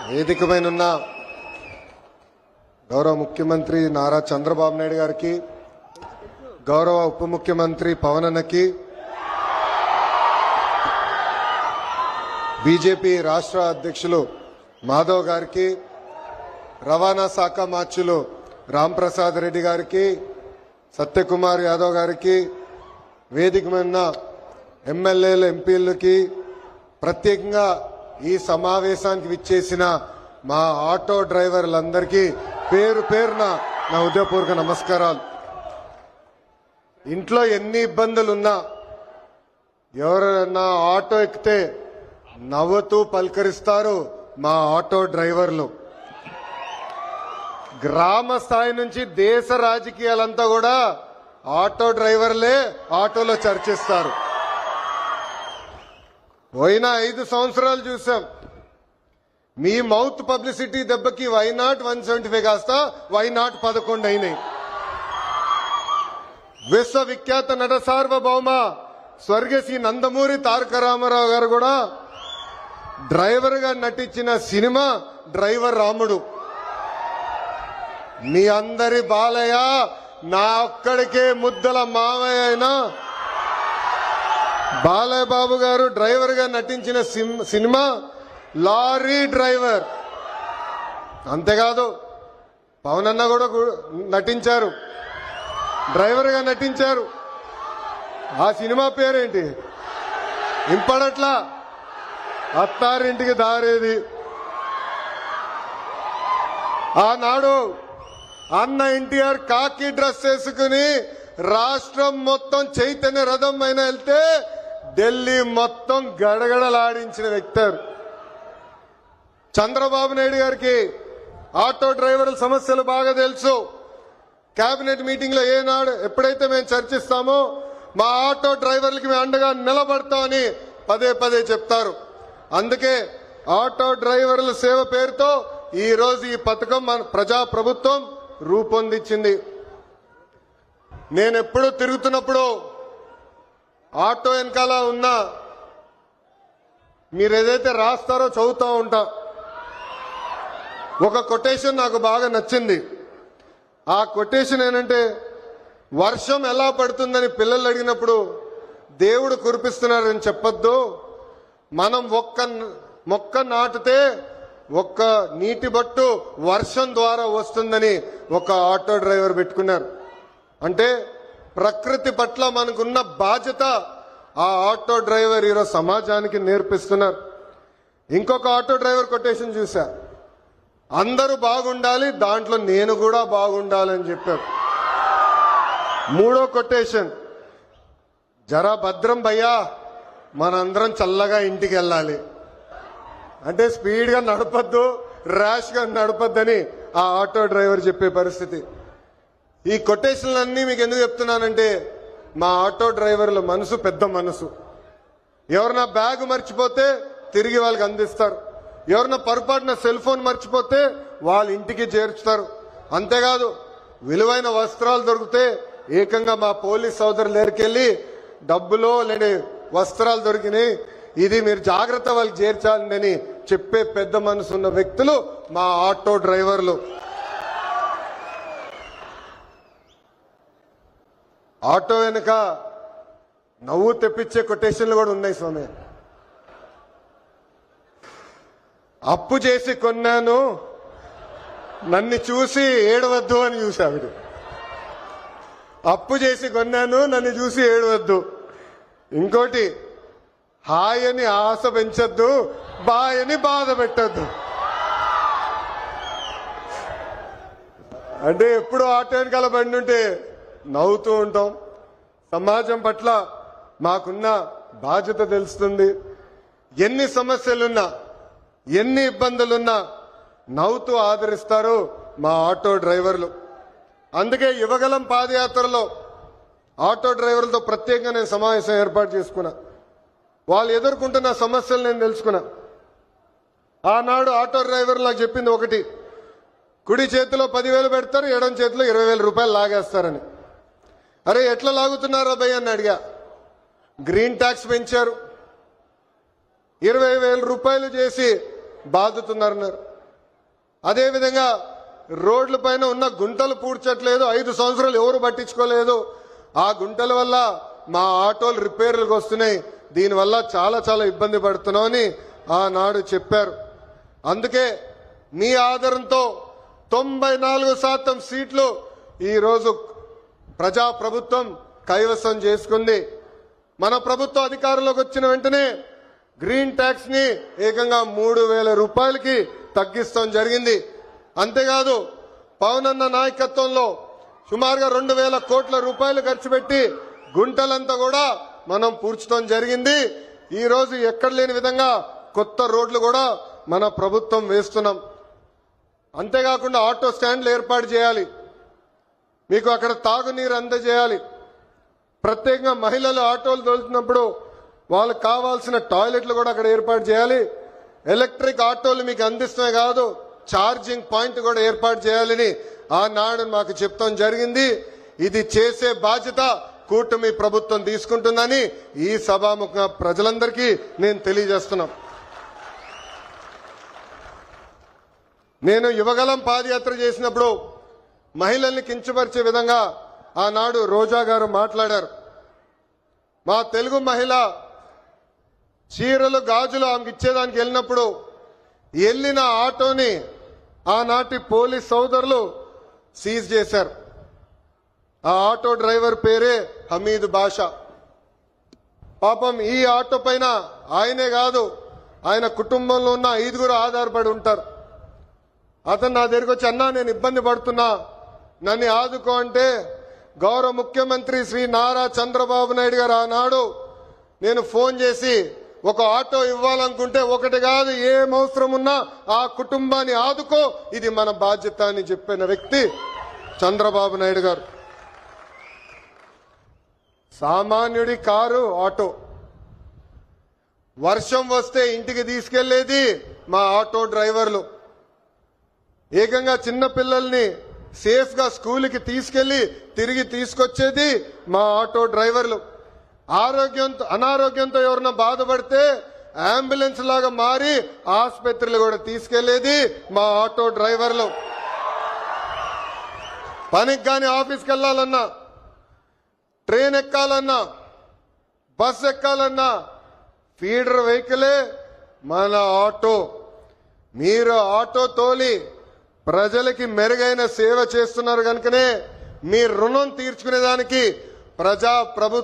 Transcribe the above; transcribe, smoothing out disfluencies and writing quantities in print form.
వేదికపైనున్న గౌరవ ముఖ్యమంత్రి నారా చంద్రబాబు నాయుడు గారికి, గౌరవ ఉప ముఖ్యమంత్రి పవన్ అన్నకి, బీజేపీ రాష్ట్ర అధ్యక్షులు మాధవ్ గారికి, రవాణా శాఖ మార్చులు రాంప్రసాద్ రెడ్డి గారికి, సత్యకుమార్ యాదవ్ గారికి, వేదికమైన ఎమ్మెల్యేలు ఎంపీలకి, ప్రత్యేకంగా ఈ సమావేశానికి విచ్చేసిన మా ఆటో డ్రైవర్లందరికీ పేరు పేరున నా హృదయపూర్వక నమస్కారాలు. ఇంట్లో ఎన్ని ఇబ్బందులున్నా ఎవరైనా ఆటో ఎక్కితే నవ్వుతూ పలకరిస్తారు మా ఆటో డ్రైవర్లు. గ్రామ స్థాయి నుంచి దేశ రాజకీయాలంతా కూడా ఆటో డ్రైవర్లే ఆటోలో చర్చిస్తారు. పోయిన 5 సంవత్సరాలు చూసాం. మీ మౌత్ పబ్లిసిటీ దెబ్బకి వైనాట్ 175 కాస్త వైనాట్ 11 అయినాయి. విశ్వవిఖ్యాత నట సార్వభౌమ స్వర్గశ్రీ నందమూరి తారక రామారావు గారు కూడా డ్రైవర్ గా నటించిన సినిమా డ్రైవర్ రాముడు. మీ అందరి బాలయ్య నా ఒక్కడికే ముద్దల మావయ్య అయినా బాలయ్య బాబు గారు డ్రైవర్ గా నటించిన సినిమా లారీ డ్రైవర్. అంతేకాదు పవన్ అన్న కూడా నటించారు, డ్రైవర్ గా నటించారు. ఆ సినిమా పేరేంటి ఇంపడట్లా, అత్తారింటికి దారేది. ఆనాడు అన్న ఎన్టీఆర్ కాకి డ్రెస్ వేసుకుని రాష్ట్రం మొత్తం చైతన్య రథం పైన వెళ్తే ఢిల్లీ మొత్తం గడగడలాడించిన వ్యక్తి. చంద్రబాబు నాయుడు గారికి ఆటో డ్రైవర్ల సమస్యలు బాగా తెలుసు. కేబినెట్ మీటింగ్ లో ఏనాడు ఎప్పుడైతే మేము చర్చిస్తామో మా ఆటో డ్రైవర్లకి మేము అండగా నిలబడతామని పదే పదే చెప్తారు. అందుకే ఆటో డ్రైవర్ల సేవ పేరుతో ఈ రోజు ఈ పథకం మన ప్రజా ప్రభుత్వం రూపొందించింది. నేను ఎప్పుడు తిరుగుతున్నప్పుడు ఆటో వెనకాల ఉన్నా మీరు ఏదైతే రాస్తారో చదువుతూ ఉంటా. ఒక కొటేషన్ నాకు బాగా నచ్చింది. ఆ కొటేషన్ ఏంటంటే, వర్షం ఎలా పడుతుందని పిల్లలు అడిగినప్పుడు దేవుడు కురిపిస్తున్నారని చెప్పొద్దు, మనం ఒక్క మొక్క నాటితే ఒక్క నీటి బట్టు వర్షం ద్వారా వస్తుందని ఒక ఆటో డ్రైవర్ పెట్టుకున్నారు. అంటే ప్రకృతి పట్ల మనకున్న బాధ్యత ఆ ఆటో డ్రైవర్ ఈరోజు సమాజానికి నేర్పిస్తున్నారు. ఇంకొక ఆటో డ్రైవర్ కొటేషన్ చూసా, అందరూ బాగుండాలి దాంట్లో నేను కూడా బాగుండాలని చెప్పారు. మూడో కొటేషన్, జరా భద్రం భయ్యా మనందరం చల్లగా ఇంటికి వెళ్ళాలి. అంటే స్పీడ్ గా నడపద్దు, ర్యాష్ గా నడపద్దని ఆ ఆటో డ్రైవర్ చెప్పే పరిస్థితి. ఈ కొటేషన్లన్నీ మీకు ఎందుకు చెప్తున్నానంటే, మా ఆటో డ్రైవర్ల మనసు పెద్ద మనసు. ఎవరన్నా బ్యాగ్ మర్చిపోతే తిరిగి వాళ్ళకి అందిస్తారు, ఎవరన్నా పొరపాటున సెల్ ఫోన్ మర్చిపోతే వాళ్ళ ఇంటికి చేర్చుతారు. అంతేకాదు విలువైన వస్త్రాలు దొరికితే ఏకంగా మా పోలీస్ సోదరుల దగ్గరికి వెళ్ళి డబ్బులో లేని వస్త్రాలు దొరికినాయి, ఇది మీరు జాగ్రత్త వాళ్ళకి చేర్చాలని చెప్పే పెద్ద మనసు ఉన్న వ్యక్తులు మా ఆటో డ్రైవర్లు. ఆటో వెనుక నవ్వు తెప్పించే కొటేషన్లు కూడా ఉన్నాయి స్వామి. అప్పు చేసి కొన్నాను నన్ను చూసి ఏడవద్దు అని చూసావిడు. అప్పు చేసి కొన్నాను నన్ను చూసి ఏడవద్దు. ఇంకోటి, హాయని ఆశ పెంచొద్దు, బాయని బాధ పెట్టద్దు. అంటే ఎప్పుడు ఆటో వెనకాల బండి ఉంటే నవ్వుతూ ఉంటాం. సమాజం పట్ల మాకున్న బాధ్యత తెలుస్తుంది. ఎన్ని సమస్యలున్నా ఎన్ని ఇబ్బందులున్నా నవ్వుతూ ఆదరిస్తారు మా ఆటో డ్రైవర్లు. అందుకే యువగలం పాదయాత్రలో ఆటో డ్రైవర్లతో ప్రత్యేకంగా నేను సమావేశం ఏర్పాటు చేసుకున్నా. వాళ్ళు ఎదుర్కొంటున్న సమస్యలు నేను తెలుసుకున్నా. ఆనాడు ఆటో డ్రైవర్లు నాకు చెప్పింది ఒకటి, కుడి చేతిలో 10,000 పెడతారు, ఎడం చేతిలో 20,000 రూపాయలు లాగేస్తారని. అరే ఎట్లా లాగుతున్నారా భయ్య అని అడిగా. గ్రీన్ ట్యాక్స్ పెంచారు, 20,000 రూపాయలు చేసి బాదుతున్నారన్నారు. అదేవిధంగా రోడ్ల పైన ఉన్న గుంటలు పూడ్చట్లేదు, 5 సంవత్సరాలు ఎవరు పట్టించుకోలేదు. ఆ గుంటల వల్ల మా ఆటోలు రిపేర్లకు వస్తున్నాయి, దీనివల్ల చాలా చాలా ఇబ్బంది పడుతున్నామని ఆనాడు చెప్పారు. అందుకే మీ ఆదరణతో 94% సీట్లు ఈరోజు ప్రజాప్రభుత్వం కైవసం చేసుకుంది. మన ప్రభుత్వం అధికారంలోకి వచ్చిన వెంటనే గ్రీన్ ట్యాక్స్ ని ఏకంగా 3,000 రూపాయలకి తగ్గిస్తాం జరిగింది. అంతేకాదు పవన్ అన్న నాయకత్వంలో సుమారుగా 2,000 కోట్ల రూపాయలు ఖర్చు పెట్టి గుంటలంతా కూడా మనం పూడ్చడం జరిగింది. ఈ రోజు ఎక్కడ లేని విధంగా కొత్త రోడ్లు కూడా మన ప్రభుత్వం వేస్తున్నాం. అంతేకాకుండా ఆటో స్టాండ్లు ఏర్పాటు చేయాలి, మీకు అక్కడ తాగునీరు అందజేయాలి. ప్రత్యేకంగా మహిళలు ఆటోలు తోలుతున్నప్పుడు వాళ్ళకి కావాల్సిన టాయిలెట్లు కూడా అక్కడ ఏర్పాటు చేయాలి. ఎలక్ట్రిక్ ఆటోలు మీకు అందిస్తమే కాదు, ఛార్జింగ్ పాయింట్ కూడా ఏర్పాటు చేయాలని ఆనాడు మాకు చెప్తాం జరిగింది. ఇది చేసే బాధ్యత కూటమి ప్రభుత్వం తీసుకుంటుందని ఈ సభాముఖంగా ప్రజలందరికీ నేను తెలియజేస్తున్నాం. నేను యువగలం పాదయాత్ర చేసినప్పుడు మహిళల్ని కించపరిచే విధంగా ఆనాడు రోజా గారు మాట్లాడారు. మా తెలుగు మహిళ చీరలు గాజులు ఆమెకి ఇచ్చేదానికి వెళ్ళినప్పుడు వెళ్ళిన ఆటోని ఆనాటి పోలీస్ సోదరులు సీజ్ చేశారు. ఆ ఆటో డ్రైవర్ పేరే హమీద్ బాషా. పాపం ఈ ఆటో పైన ఆయనే కాదు, ఆయన కుటుంబంలో ఉన్న 5గురు ఆధారపడి ఉంటారు. అతను నా దగ్గరికి వచ్చి, అన్నా నేను ఇబ్బంది పడుతున్నా, నన్ను ఆదుకో అంటే గౌరవ ముఖ్యమంత్రి శ్రీ నారా చంద్రబాబు నాయుడు గారు ఆనాడు నేను ఫోన్ చేసి ఒక ఆటో ఇవ్వాలనుకుంటే ఒకటి కాదు, ఏం అవసరం ఉన్నా ఆ కుటుంబాన్ని ఆదుకో, ఇది మన బాధ్యత అని చెప్పిన వ్యక్తి చంద్రబాబు నాయుడు గారు. సామాన్యుడి కారు ఆటో, వర్షం వస్తే ఇంటికి తీసుకెళ్లేది మా ఆటో డ్రైవర్లు, ఏకంగా చిన్న పిల్లల్ని సేఫ్ గా స్కూల్కి తీసుకెళ్లి తిరిగి తీసుకొచ్చేది మా ఆటో డ్రైవర్లు. అనారోగ్యంతో ఎవరన్నా బాధపడితే అంబులెన్స్ లాగా మారి ఆసుపత్రులు కూడా తీసుకెళ్లేది మా ఆటో డ్రైవర్లు. పనికి కానీ ఆఫీస్కి వెళ్ళాలన్నా, ట్రైన్ ఎక్కాలన్నా, బస్ ఎక్కాలన్నా ఫీడర్ వెహికలే మన ఆటో. మీరు ఆటో తోలి ప్రజలకి మెరుగైన సేవ చేస్తున్నారు కనుకనే మీ రుణం తీర్చుకునేదానికి ప్రజా ప్రభుత్వం